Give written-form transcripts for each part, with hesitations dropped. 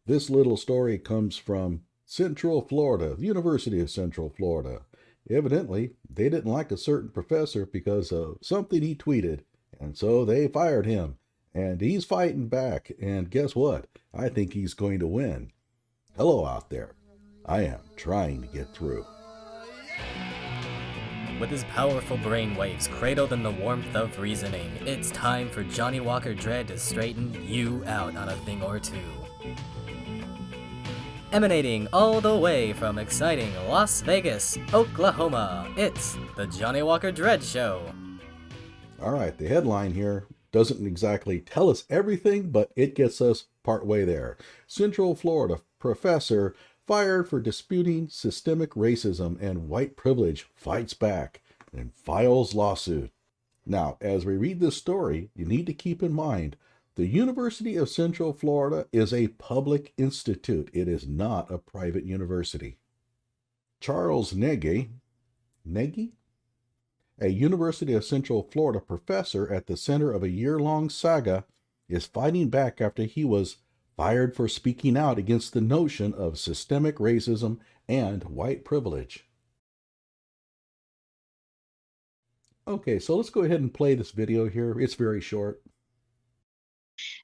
This little story comes from Central Florida, the University of Central Florida. Evidently, they didn't like a certain professor because of something he tweeted, and so they fired him. And he's fighting back, and guess what? I think he's going to win. Hello out there. I am trying to get through. With his powerful brainwaves cradled in the warmth of reasoning, it's time for Johnny Walker Dread to straighten you out on a thing or two. Emanating all the way from exciting Las Vegas, Oklahoma, it's the Johnny Walker Dread Show. All right, the headline here doesn't exactly tell us everything, but it gets us partway there. Central Florida professor fired for disputing systemic racism and white privilege fights back and files lawsuit. Now, as we read this story, you need to keep in mind the University of Central Florida is a public institute. It is not a private university. Charles Negy, a University of Central Florida professor at the center of a year-long saga, is fighting back after he was fired for speaking out against the notion of systemic racism and white privilege. Okay, so let's go ahead and play this video here. It's very short.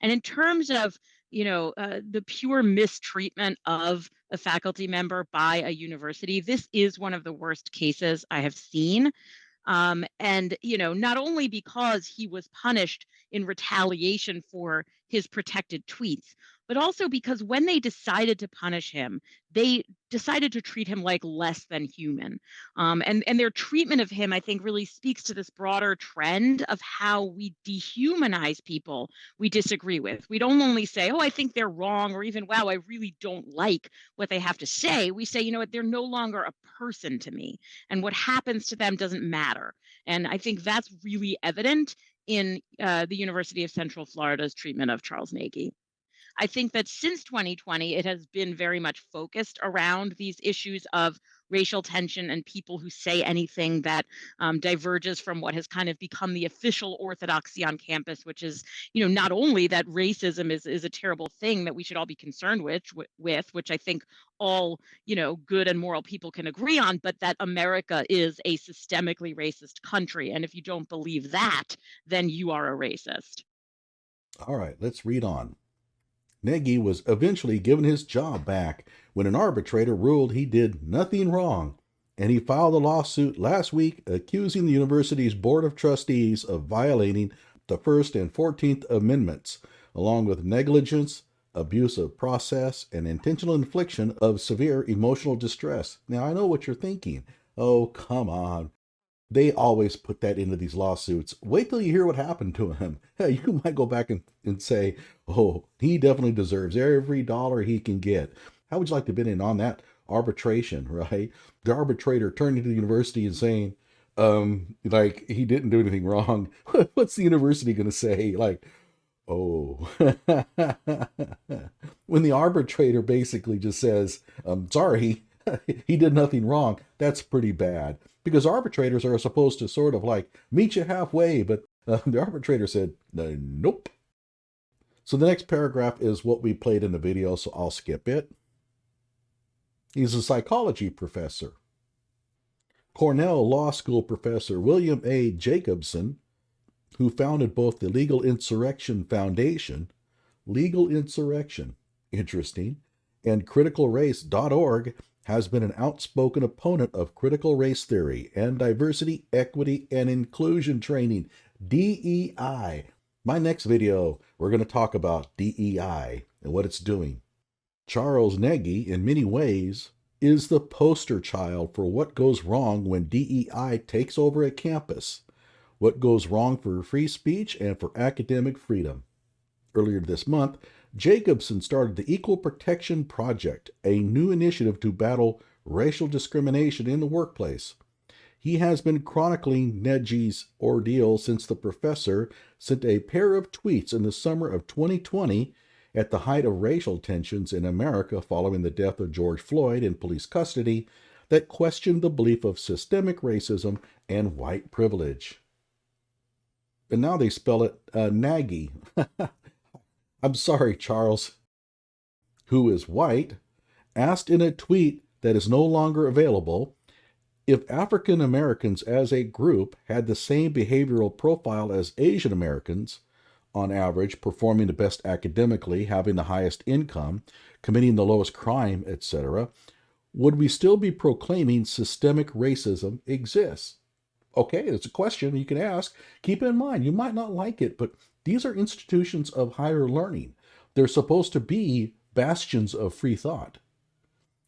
And in terms of, the pure mistreatment of a faculty member by a university, this is one of the worst cases I have seen. And, not only because he was punished in retaliation for his protected tweets, but also because when they decided to punish him, they decided to treat him like less than human. And their treatment of him, I think, really speaks to this broader trend of how we dehumanize people we disagree with. We don't only say, oh, I think they're wrong, or even, wow, I really don't like what they have to say. We say, you know what, they're no longer a person to me, and what happens to them doesn't matter. And I think that's really evident in the University of Central Florida's treatment of Charles Negy. I think that since 2020, it has been very much focused around these issues of racial tension and people who say anything that diverges from what has kind of become the official orthodoxy on campus, which is, not only that racism is a terrible thing that we should all be concerned with, which I think all, good and moral people can agree on, but that America is a systemically racist country. And if you don't believe that, then you are a racist. All right, let's read on. Negy was eventually given his job back when an arbitrator ruled he did nothing wrong, and he filed a lawsuit last week accusing the university's Board of Trustees of violating the First and 14th Amendments, along with negligence, abuse of process, and intentional infliction of severe emotional distress. Now, I know what you're thinking. Oh, come on. They always put that into these lawsuits. Wait till you hear what happened to him. Hey, you might go back and say, oh, he definitely deserves every dollar he can get. How would you like to have been in on that arbitration, right? The arbitrator turning to the university and saying, like, he didn't do anything wrong. What's the university going to say? Like, oh. When the arbitrator basically just says, sorry, he did nothing wrong, that's pretty bad. Because arbitrators are supposed to sort of like meet you halfway, but the arbitrator said, nope. So the next paragraph is what we played in the video, so I'll skip it. He's a psychology professor. Cornell Law School professor William A. Jacobson, who founded both the Legal Insurrection Foundation, interesting, and criticalrace.org, has been an outspoken opponent of critical race theory and diversity, equity, and inclusion training, DEI. My next video, we're going to talk about DEI and what it's doing. Charles Negy, in many ways, is the poster child for what goes wrong when DEI takes over a campus, what goes wrong for free speech and for academic freedom. Earlier this month, Jacobson started the Equal Protection Project, a new initiative to battle racial discrimination in the workplace. He has been chronicling Negy's ordeal since the professor sent a pair of tweets in the summer of 2020 at the height of racial tensions in America following the death of George Floyd in police custody that questioned the belief of systemic racism and white privilege. And now they spell it Nagy. I'm sorry, Charles. who is white, asked in a tweet that is no longer available if African Americans as a group had the same behavioral profile as Asian Americans, on average, performing the best academically, having the highest income, committing the lowest crime, etc., would we still be proclaiming systemic racism exists? Okay, it's a question you can ask. Keep in mind, you might not like it, but these are institutions of higher learning. They're supposed to be bastions of free thought.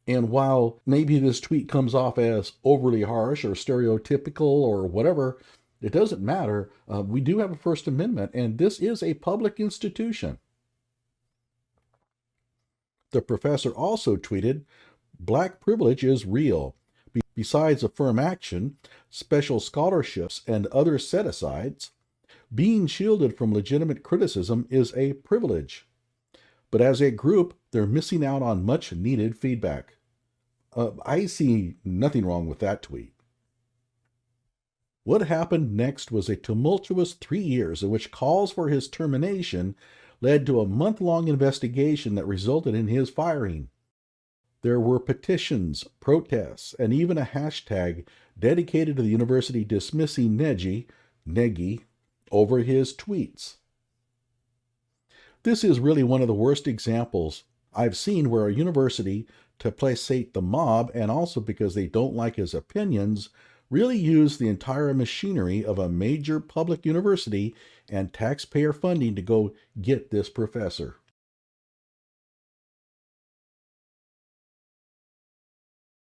And while maybe this tweet comes off as overly harsh or stereotypical or whatever, it doesn't matter. We do have a First Amendment, and this is a public institution. The professor also tweeted, "Black privilege is real. Besides affirm action, special scholarships, and other set-asides, being shielded from legitimate criticism is a privilege. But as a group, they're missing out on much-needed feedback." I see nothing wrong with that tweet. What happened next was a tumultuous 3 years in which calls for his termination led to a month-long investigation that resulted in his firing. There were petitions, protests, and even a hashtag dedicated to the university dismissing Negy, over his tweets. This is really one of the worst examples I've seen where a university, to placate the mob and also because they don't like his opinions, really used the entire machinery of a major public university and taxpayer funding to go get this professor.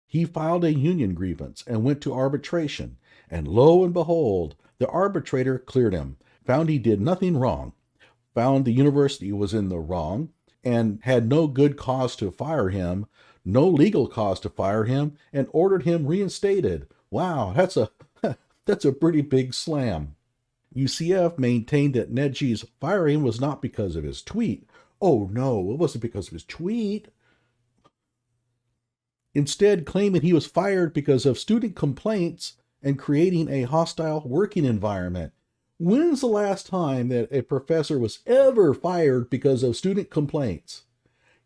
He filed a union grievance and went to arbitration, and lo and behold, the arbitrator cleared him, found he did nothing wrong, found the university was in the wrong, and had no good cause to fire him, no legal cause to fire him, and ordered him reinstated. Wow, that's a pretty big slam. UCF maintained that Negy's firing was not because of his tweet. Oh no, it wasn't because of his tweet. Instead, claiming he was fired because of student complaints and creating a hostile working environment. When's the last time that a professor was ever fired because of student complaints?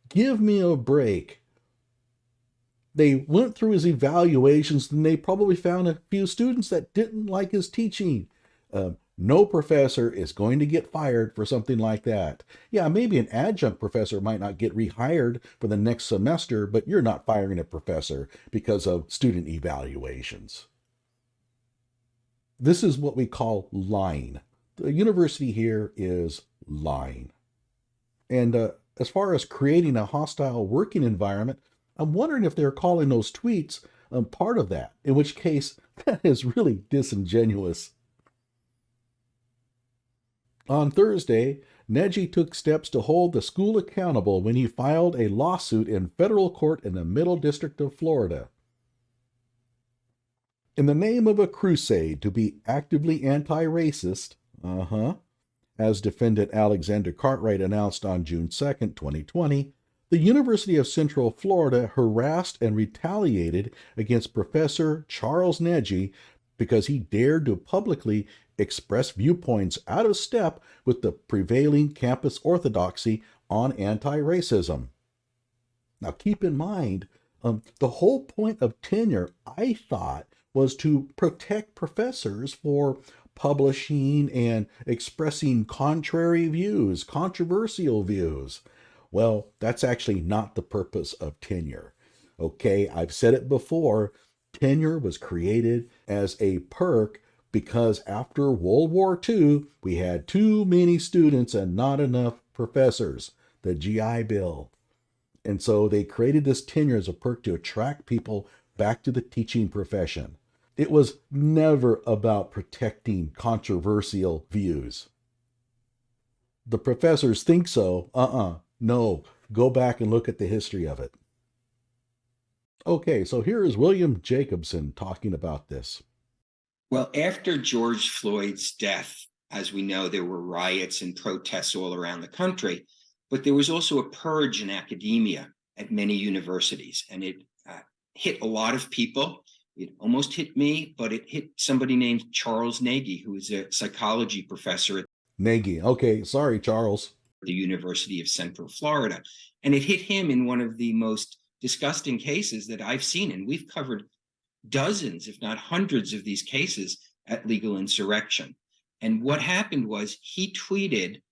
Give me a break. They went through his evaluations and they probably found a few students that didn't like his teaching. No professor is going to get fired for something like that. Yeah, maybe an adjunct professor might not get rehired for the next semester, but you're not firing a professor because of student evaluations. This is what we call lying. The university here is lying. And as far as creating a hostile working environment, I'm wondering if they're calling those tweets part of that, in which case that is really disingenuous. On Thursday, Negy took steps to hold the school accountable when he filed a lawsuit in federal court in the Middle District of Florida. In the name of a crusade to be actively anti-racist, as defendant Alexander Cartwright announced on June 2, 2020, the University of Central Florida harassed and retaliated against Professor Charles Negy because he dared to publicly express viewpoints out of step with the prevailing campus orthodoxy on anti-racism. Now keep in mind, the whole point of tenure, I thought, was to protect professors for publishing and expressing contrary views, controversial views. Well, that's actually not the purpose of tenure. Okay, I've said it before, tenure was created as a perk because after World War II, we had too many students and not enough professors, the GI Bill. And so they created this tenure as a perk to attract people back to the teaching profession. It was never about protecting controversial views. The professors think so. No, go back and look at the history of it. Okay, so here is William Jacobson talking about this. Well, after George Floyd's death, as we know, there were riots and protests all around the country, but there was also a purge in academia at many universities, and it hit a lot of people. It almost hit me, but it hit somebody named Charles Negy, who is a psychology professor. Negy, okay, sorry, Charles. the University of Central Florida. And it hit him in one of the most disgusting cases that I've seen. And we've covered dozens, if not hundreds, of these cases at Legal Insurrection. And what happened was he tweeted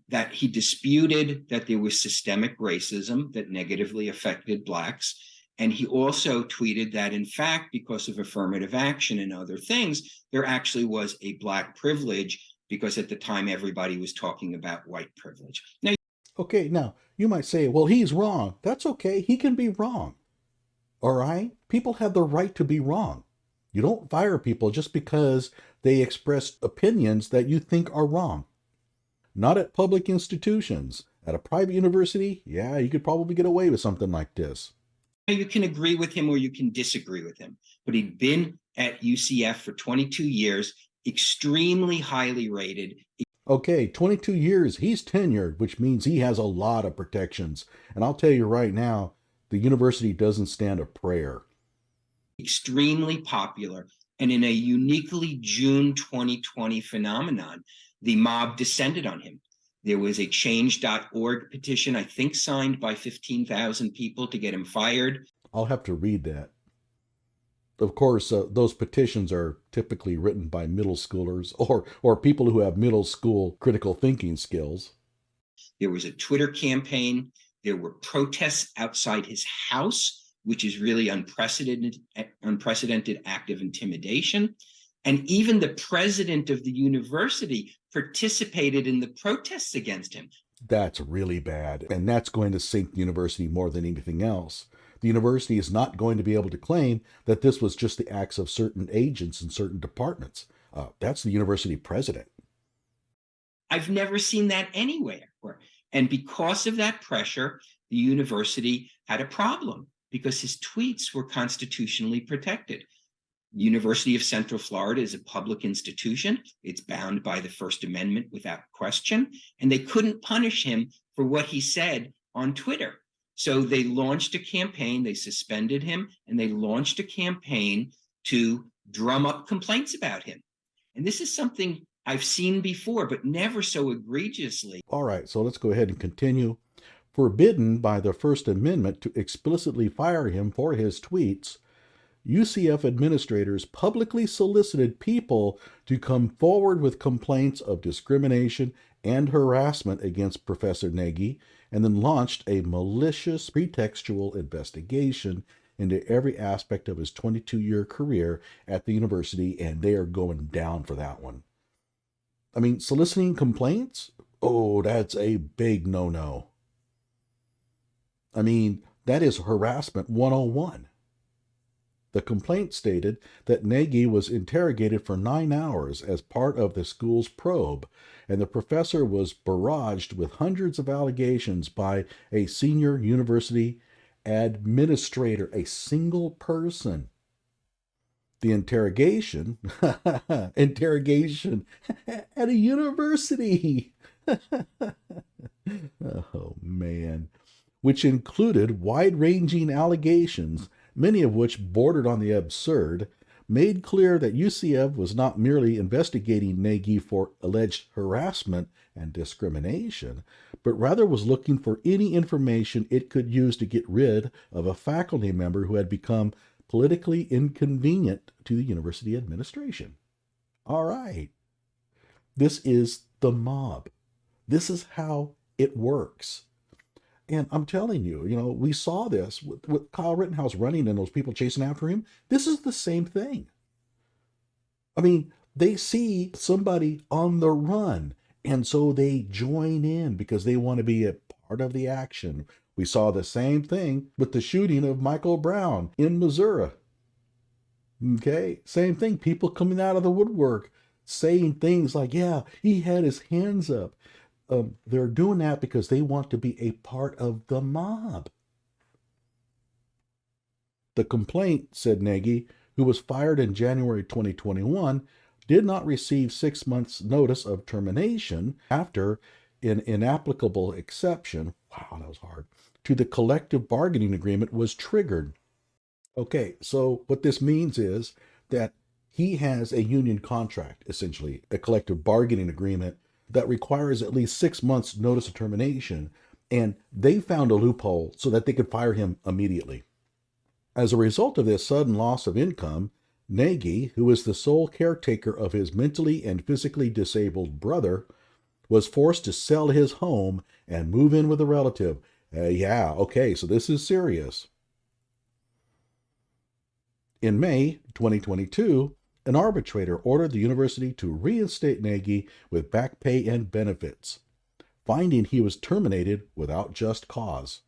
that he disputed that there was systemic racism that negatively affected Blacks. And he also tweeted that, in fact, because of affirmative action and other things, there actually was a Black privilege, because at the time everybody was talking about white privilege. Now, Okay, now you might say, well, he's wrong. That's okay. He can be wrong. All right? People have the right to be wrong. You don't fire people just because they express opinions that you think are wrong. Not at public institutions. At a private university, yeah, you could probably get away with something like this. you can agree with him or you can disagree with him, but he'd been at UCF for 22 years, extremely highly rated. Okay, 22 years, he's tenured, which means he has a lot of protections. And I'll tell you right now, the university doesn't stand a prayer. Extremely popular, and in a uniquely June 2020 phenomenon, the mob descended on him. There was a change.org petition, I think signed by 15,000 people to get him fired. I'll have to read that. Of course, those petitions are typically written by middle schoolers or people who have middle school critical thinking skills. There was a Twitter campaign. There were protests outside his house, which is really unprecedented act of intimidation. And even the president of the university participated in the protests against him. That's really bad. And that's going to sink the university more than anything else. The university is not going to be able to claim that this was just the acts of certain agents in certain departments. That's the university president. I've never seen that anywhere. And because of that pressure, the university had a problem because his tweets were constitutionally protected. University of Central Florida is a public institution. It's bound by the First Amendment without question, and they couldn't punish him for what he said on Twitter. So they launched a campaign, they suspended him, and they launched a campaign to drum up complaints about him. And this is something I've seen before, but never so egregiously. All right, so let's go ahead and continue. Forbidden by the First Amendment to explicitly fire him for his tweets, UCF administrators publicly solicited people to come forward with complaints of discrimination and harassment against Professor Negy, and then launched a malicious pretextual investigation into every aspect of his 22-year career at the university, and they are going down for that one. I mean, soliciting complaints? Oh, that's a big no-no. I mean, that is harassment 101. The complaint stated that Negy was interrogated for 9 hours as part of the school's probe, and the professor was barraged with hundreds of allegations by a senior university administrator, a single person. The interrogation at a university. Oh, man. Which included wide-ranging allegations, many of which bordered on the absurd, made clear that UCF was not merely investigating Negy for alleged harassment and discrimination, but rather was looking for any information it could use to get rid of a faculty member who had become politically inconvenient to the university administration. All right. This is the mob. This is how it works. And I'm telling you, we saw this with Kyle Rittenhouse running and those people chasing after him. This is the same thing. I mean, they see somebody on the run, and so they join in because they want to be a part of the action. We saw the same thing with the shooting of Michael Brown in Missouri. Okay, same thing. People coming out of the woodwork saying things like, yeah, he had his hands up. They're doing that because they want to be a part of the mob. The complaint, said Negy, who was fired in January 2021, did not receive 6 months' notice of termination after an inapplicable exception, wow, that was hard, to the collective bargaining agreement was triggered. Okay, so what this means is that he has a union contract, essentially, a collective bargaining agreement that requires at least 6 months notice of termination, and they found a loophole so that they could fire him immediately. As a result of this sudden loss of income, Negy, who is the sole caretaker of his mentally and physically disabled brother, was forced to sell his home and move in with a relative. Okay, so this is serious. In May 2022, an arbitrator ordered the university to reinstate Negy with back pay and benefits, finding he was terminated without just cause.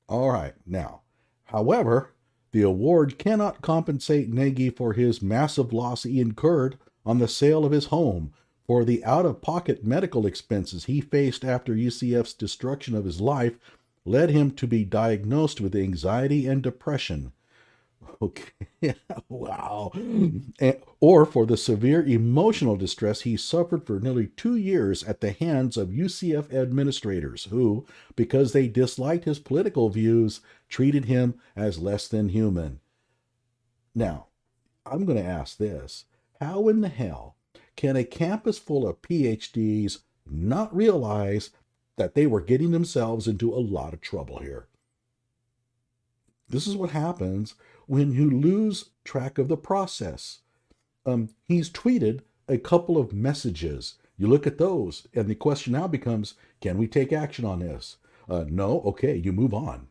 All right, now, however, the award cannot compensate Negy for his massive loss he incurred on the sale of his home, for the out-of-pocket medical expenses he faced after UCF's destruction of his life led him to be diagnosed with anxiety and depression. Okay, wow. Or for the severe emotional distress he suffered for nearly 2 years at the hands of UCF administrators who, because they disliked his political views, treated him as less than human. Now, I'm going to ask this. How in the hell can a campus full of PhDs not realize that they were getting themselves into a lot of trouble here? This is what happens when you lose track of the process. He's tweeted a couple of messages. You look at those, and the question now becomes, can we take action on this? No? Okay, you move on.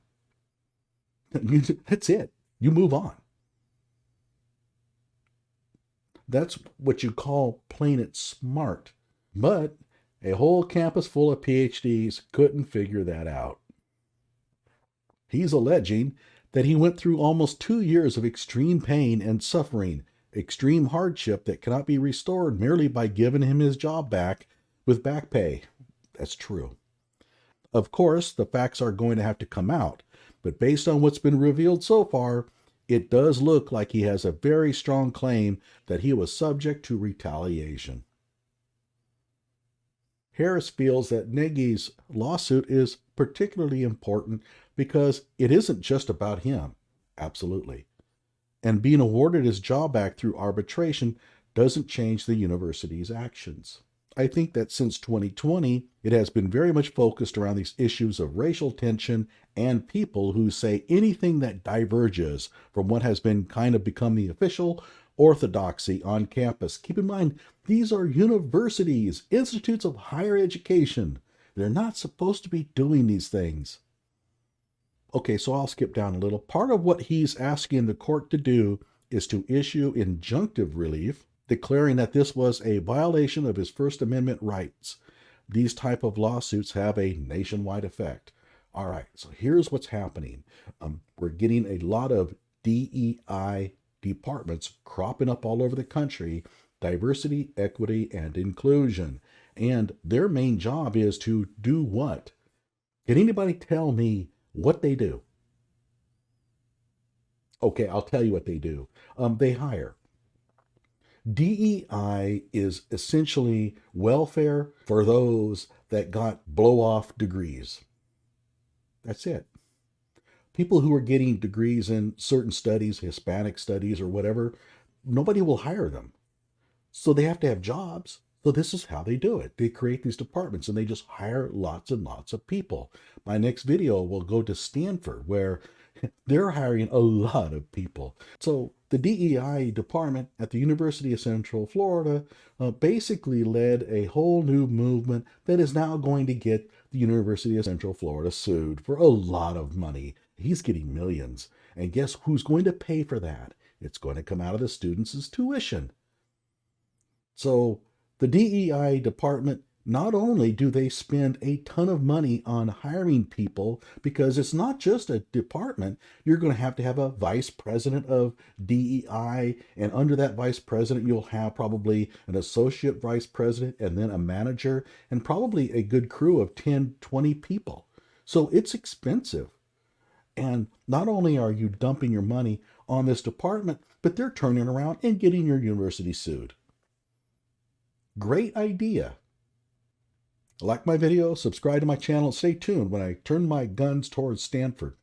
That's it. You move on. That's what you call plain it smart. But a whole campus full of PhDs couldn't figure that out. He's alleging that he went through almost 2 years of extreme pain and suffering, extreme hardship that cannot be restored merely by giving him his job back with back pay. That's true. Of course, the facts are going to have to come out, but based on what's been revealed so far, it does look like he has a very strong claim that he was subject to retaliation. Harris feels that Negy's lawsuit is particularly important because it isn't just about him. Absolutely. And being awarded his job back through arbitration doesn't change the university's actions. I think that since 2020, it has been very much focused around these issues of racial tension and people who say anything that diverges from what has been kind of become the official orthodoxy on campus. Keep in mind, these are universities, institutes of higher education. They're not supposed to be doing these things. Okay, so I'll skip down a little. Part of what he's asking the court to do is to issue injunctive relief, declaring that this was a violation of his First Amendment rights. These type of lawsuits have a nationwide effect. All right, so here's what's happening. We're getting a lot of DEI departments cropping up all over the country, diversity, equity, and inclusion. And their main job is to do what? Can anybody tell me what they do? Okay, I'll tell you what they do. They hire. DEI is essentially welfare for those that got blow-off degrees. That's it. People who are getting degrees in certain studies, Hispanic studies or whatever, nobody will hire them. So they have to have jobs. So this is how they do it. They create these departments and they just hire lots and lots of people. My next video will go to Stanford, where they're hiring a lot of people. So the DEI department at the University of Central Florida basically led a whole new movement that is now going to get the University of Central Florida sued for a lot of money. He's getting millions. And guess who's going to pay for that? It's going to come out of the students' tuition. So the DEI department, not only do they spend a ton of money on hiring people, because it's not just a department, you're going to have a vice president of DEI, and under that vice president, you'll have probably an associate vice president and then a manager and probably a good crew of 10, 20 people. So it's expensive. And not only are you dumping your money on this department, but they're turning around and getting your university sued. Great idea. Like my video, subscribe to my channel, stay tuned when I turn my guns towards Stanford.